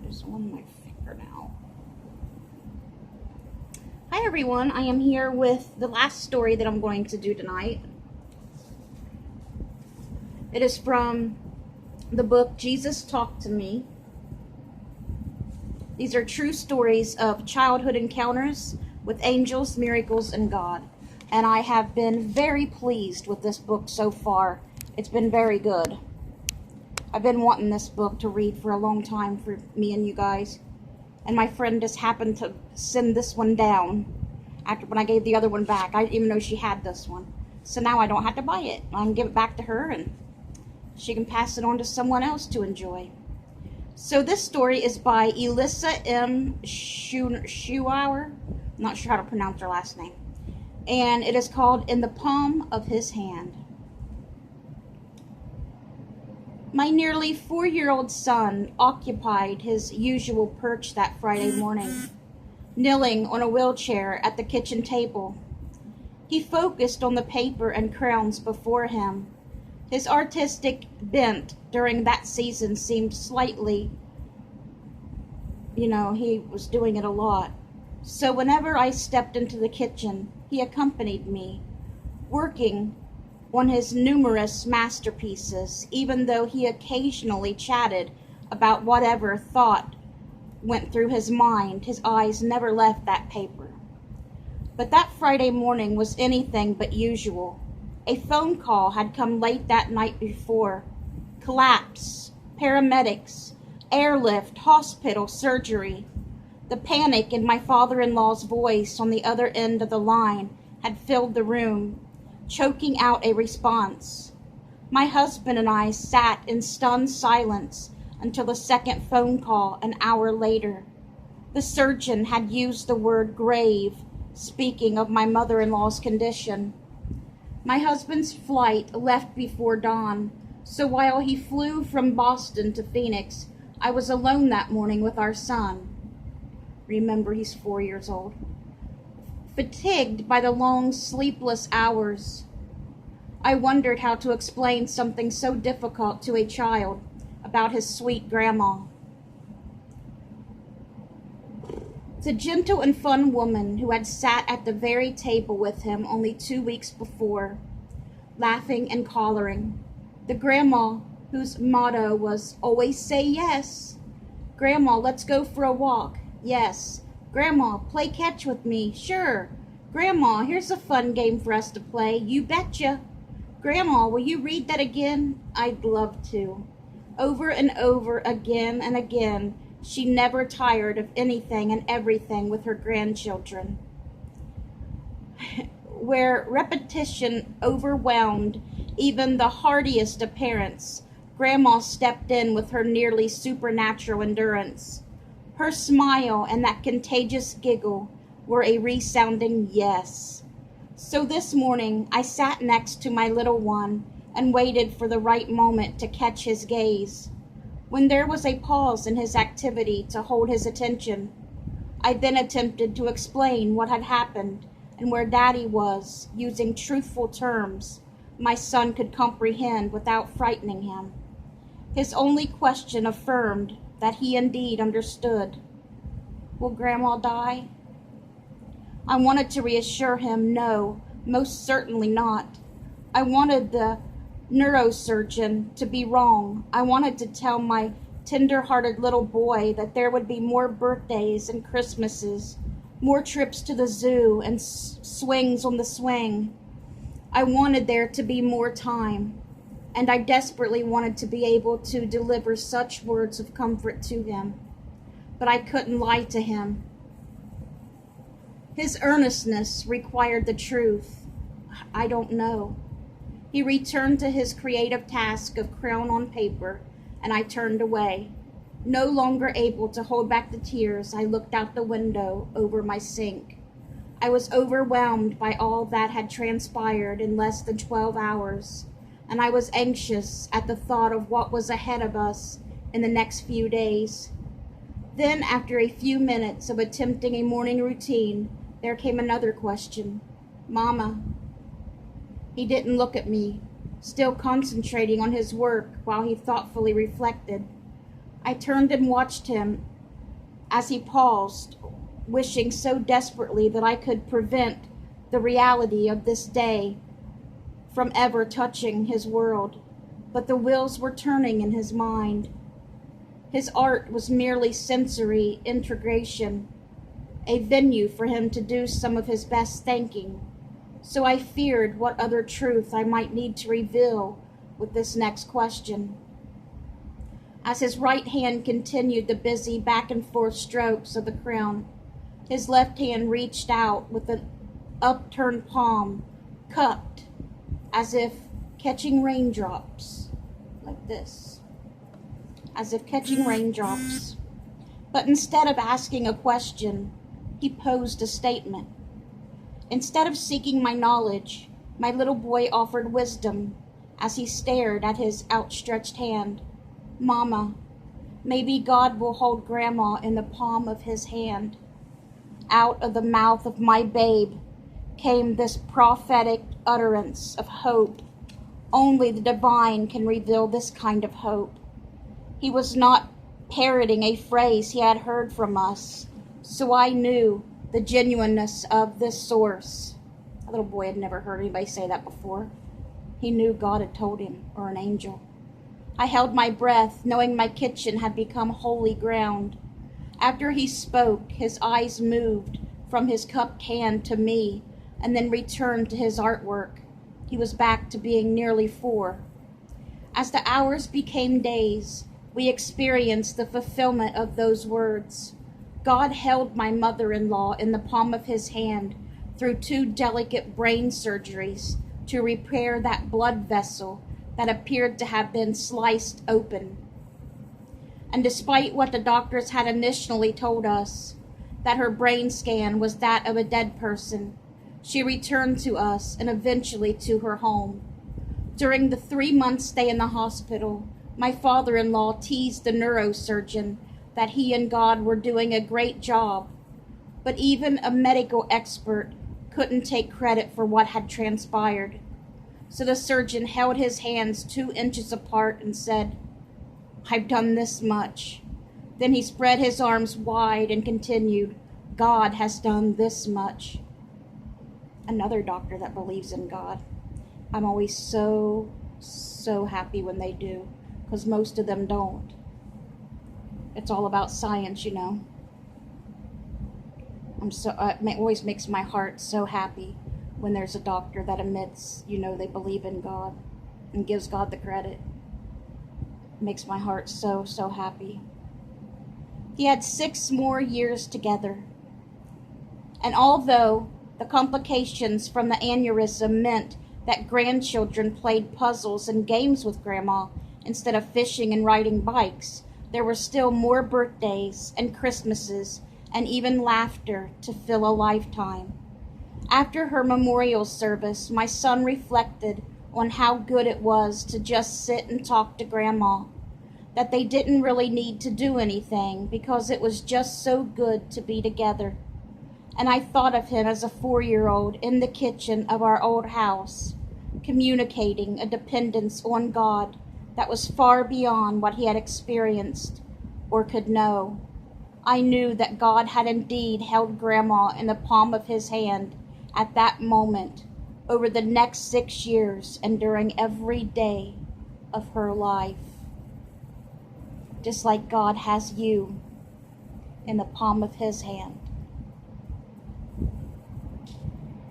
is on my finger now. Hi everyone, I am here with the last story that I'm going to do tonight. It is from the book Jesus Talked to Me. These are true stories of childhood encounters with angels, miracles, and God. And I have been very pleased with this book so far. It's been very good. I've been wanting this book to read for a long time for me and you guys. And my friend just happened to send this one down after when I gave the other one back. I didn't even know she had this one. So now I don't have to buy it. I can give it back to her and she can pass it on to someone else to enjoy. So this story is by Elissa M. Schuauer. I'm not sure how to pronounce her last name. And it is called In the Palm of His Hand. My nearly 4-year-old son occupied his usual perch that Friday morning, kneeling on a wheelchair at the kitchen table. He focused on the paper and crayons before him. His artistic bent during that season seemed slightly, he was doing it a lot. So whenever I stepped into the kitchen, he accompanied me, working on his numerous masterpieces, even though he occasionally chatted about whatever thought went through his mind. His eyes never left that paper. But that Friday morning was anything but usual. A phone call had come late that night before. Collapse, paramedics, airlift, hospital, surgery. The panic in my father-in-law's voice on the other end of the line had filled the room, choking out a response. My husband and I sat in stunned silence until the second phone call an hour later. The surgeon had used the word grave, speaking of my mother-in-law's condition. My husband's flight left before dawn, so while he flew from Boston to Phoenix, I was alone that morning with our son. Remember, he's 4 years old. Fatigued by the long, sleepless hours, I wondered how to explain something so difficult to a child about his sweet grandma. The gentle and fun woman who had sat at the very table with him only 2 weeks before, laughing and collaring. The grandma whose motto was, always say yes. Grandma, let's go for a walk. Yes. Grandma, play catch with me. Sure. Grandma, here's a fun game for us to play. You betcha. Grandma, will you read that again? I'd love to. Over and over, again and again, she never tired of anything and everything with her grandchildren. Where repetition overwhelmed even the hardiest of parents, Grandma stepped in with her nearly supernatural endurance. Her smile and that contagious giggle were a resounding yes. So this morning, I sat next to my little one and waited for the right moment to catch his gaze. When there was a pause in his activity to hold his attention, I then attempted to explain what had happened and where Daddy was, using truthful terms my son could comprehend without frightening him. His only question affirmed that he indeed understood. Will Grandma die? I wanted to reassure him, no, most certainly not. I wanted the neurosurgeon to be wrong. I wanted to tell my tender-hearted little boy that there would be more birthdays and Christmases, more trips to the zoo and swings on the swing. I wanted there to be more time, and I desperately wanted to be able to deliver such words of comfort to him. But I couldn't lie to him. His earnestness required the truth. I don't know. He returned to his creative task of crayon on paper, and I turned away. No longer able to hold back the tears, I looked out the window over my sink. I was overwhelmed by all that had transpired in less than 12 hours, and I was anxious at the thought of what was ahead of us in the next few days. Then, after a few minutes of attempting a morning routine, there came another question. Mama. He didn't look at me, still concentrating on his work while he thoughtfully reflected. I turned and watched him as he paused, wishing so desperately that I could prevent the reality of this day from ever touching his world. But the wheels were turning in his mind. His art was merely sensory integration, a venue for him to do some of his best thinking. So I feared what other truth I might need to reveal with this next question. As his right hand continued the busy back and forth strokes of the crown, his left hand reached out with an upturned palm, cupped, as if catching raindrops, like this, as if catching raindrops. But instead of asking a question, he posed a statement. Instead of seeking my knowledge, my little boy offered wisdom as he stared at his outstretched hand. Mama, maybe God will hold Grandma in the palm of his hand. Out of the mouth of my babe came this prophetic utterance of hope. Only the divine can reveal this kind of hope. He was not parroting a phrase he had heard from us, so I knew the genuineness of this source. A little boy had never heard anybody say that before. He knew God had told him, or an angel. I held my breath, knowing my kitchen had become holy ground. After he spoke, his eyes moved from his cupped hand to me, and then returned to his artwork. He was back to being nearly 4. As the hours became days, we experienced the fulfillment of those words. God held my mother-in-law in the palm of his hand through 2 delicate brain surgeries to repair that blood vessel that appeared to have been sliced open. And despite what the doctors had initially told us, that her brain scan was that of a dead person, she returned to us and eventually to her home. During the 3-month stay in the hospital, my father-in-law teased the neurosurgeon that he and God were doing a great job, but even a medical expert couldn't take credit for what had transpired. So the surgeon held his hands 2 inches apart and said, "I've done this much." Then he spread his arms wide and continued, "God has done this much." Another doctor that believes in God. I'm always so happy when they do, because most of them don't. It's all about science, you know. It always makes my heart so happy when there's a doctor that admits, they believe in God and gives God the credit. It makes my heart so happy. He had 6 more years together. And although the complications from the aneurysm meant that grandchildren played puzzles and games with Grandma instead of fishing and riding bikes, there were still more birthdays and Christmases and even laughter to fill a lifetime. After her memorial service, my son reflected on how good it was to just sit and talk to Grandma, that they didn't really need to do anything because it was just so good to be together. And I thought of him as a 4-year-old in the kitchen of our old house, communicating a dependence on God that was far beyond what he had experienced or could know. I knew that God had indeed held Grandma in the palm of his hand at that moment, over the next 6 years, and during every day of her life. Just like God has you in the palm of his hand.